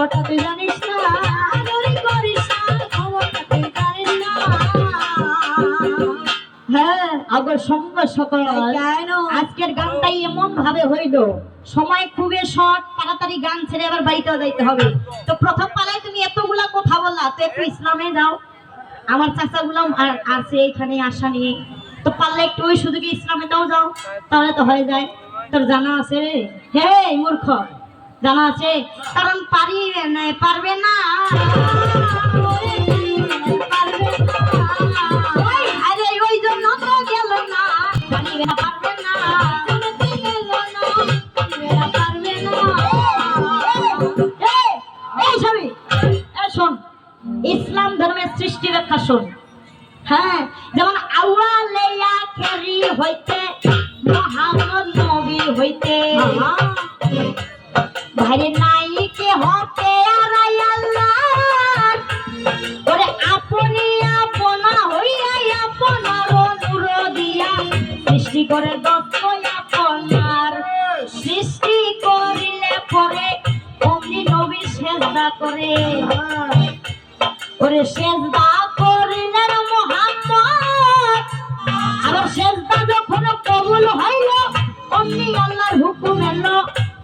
খবরটা তুই জানিস না, আদরি করিস না, খবরটা তুই জানিস না। হ্যাঁ আগো সঙ্গ সকল কেন আজকের গানটাই এমন ভাবে হইল, সময় খুবই শর্ট, তাড়াতাড়ি গান ছেড়ে আবার বাড়িতেও যাইতে হবে। তো প্রথম পালায় তুমি এতগুলা কথা বললা, তো একটু ইসলামে যাও। আমার চাচা গুলাম আছে এখানে আসা নিয়ে, তো পারলে একটু ওই সুযোগে ইসলামে দাও যাও, তাহলে তো হয়ে যায়। তোর জানা আছে রে? হে মূর্খ, জানা আছে? কারণ পারবে না, পারবে না, আরে ওই জন্য তো গেল না, পারবে না, পারবে না, পারবে না। এই সবই শোন, ইসলাম ধর্মের সৃষ্টি ব্যাখ্যা শোন। হ্যাঁ যেমন আউয়ালে আখেরি হইতে মুহাম্মদ নবী হইতে ভাইরে নাই কে হতে আর আল্লাহ, ওরে আপনি আপনা হইয়া আপনার নূর দিয়া সৃষ্টি করে দত্ত আপনার, সৃষ্টি করিলে পরে অমনি নবী সেজদা করে, ওরে সেজদা করিলেন মুহাম্মদ, আবার সেজদা যখন কবুল হইল অমনি আল্লাহর হুকুম এলো,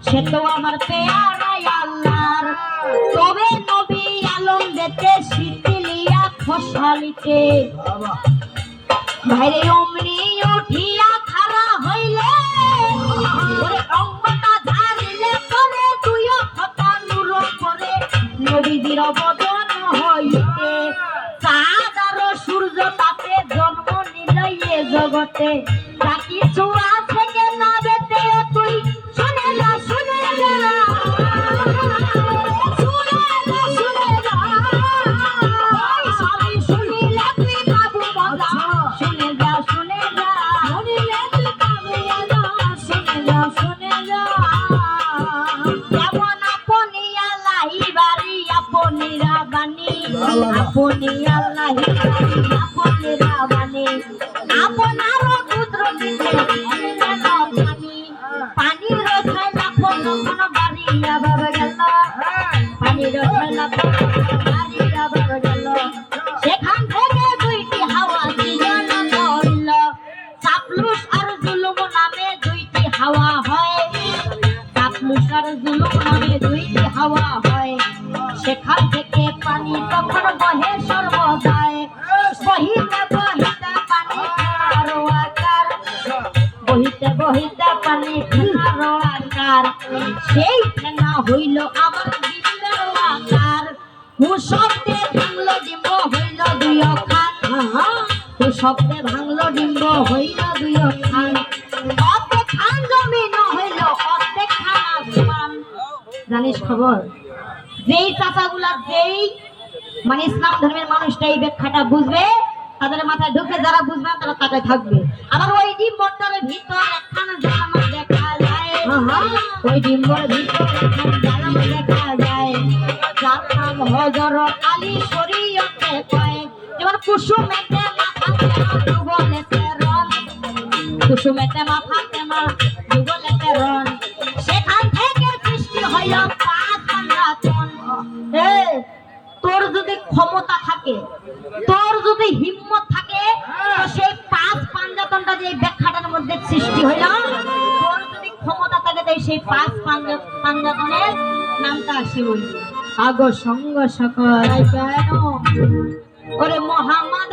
সে তো আমার পেয়ারা আল্লাহর। তবে নবী আলম দিতে শীতলিয়া খসালিতে ভাইরে অমনি উঠিয়া খাড়া হইলে, ওরে অঙ্গটা ঝাড়িলে পরে তুইও কথা নূর করে নবীজির অবদান হইতে, চাঁদ আর সূর্য তাতে জন্ম নিল এ জগতে, তা কিছু আছে কে না বেতে তুই শুনে যা, শুনে যা, শুনে যা, শুনে যা, সবই শুনিলে তুই পাবো মজা, শুনে যা, শুনে যা, শুনিলে তুই পাবো মজা, শুনে যা, শুনে যা। যেমন আপনি আল্লাহি বাড়ি আপনি রাবানি, আপনি আল্লাহি বাড়ি আপনি রাবানি, আপনার কুদরতিতে পানি, পানির রসায়লা কোন কোন বাড়িয়া বাবা গেল, পানির রসায়লা কোন বাড়িয়া বাবা গেল, সেখান থেকে দুইটি হাওয়া সৃজন করল, চাপলুস আর জুলুম নামে দুইটি হাওয়া হয়, চাপলুস আর জুলুম নামে দুইটি হাওয়া হয়, সেখান থেকে পানি তখন বহে সর্বদায়, বহিতে বহিতে পানি ফেনারো আকার, বহিতে বহিতে পানি ফেনারো আকার, সেই ফেনা হইল আমার ডিম্বের আকার, হু শব্দে ভাঙলো ডিম্ব হইল দুই খান, হু শব্দে ভাঙলো ডিম্ব হইল দুই খান, অর্ধেক খান জমিন হইল অর্ধেক খান আসমান। জানিস খবর? যেই চাচাগুলা যেই মানে ইসলাম ধর্মের মানুষটা এই ব্যাখ্যাটা বুঝবে, তাদের মাথায় ঢুকে, যারা বুঝবে তারা তাকায় থাকবে। আবার ওই ডিম্বটার ভিতর একখানা জালামত দেখা যায়, ওই ডিম্বর ভিতর একখানা জালামত দেখা যায়, যার নাম হযরত আলী শরীয়তে কয়, যেমন কুসুমেতে মাথাতে না যুগলেতে রন, কুসুমেতে মাথাতে না যুগলেতে রন, সেখান থেকে সৃষ্টি হইল পাঁচ পাঞ্জাতন। তোর যদি ক্ষমতা থাকে, তোর যদি হিম্মত থাকে, তো সেই পাঁচ পাঞ্জাতনটা যে ব্যাখ্যাটার মধ্যে সৃষ্টি হইল, তোর যদি ক্ষমতা থাকে তো সেই পাঁচ পাঞ্জাতনের নামটা আসে বলবে। আগো সঙ্গ সকল কেন ওরে মোহাম্মদ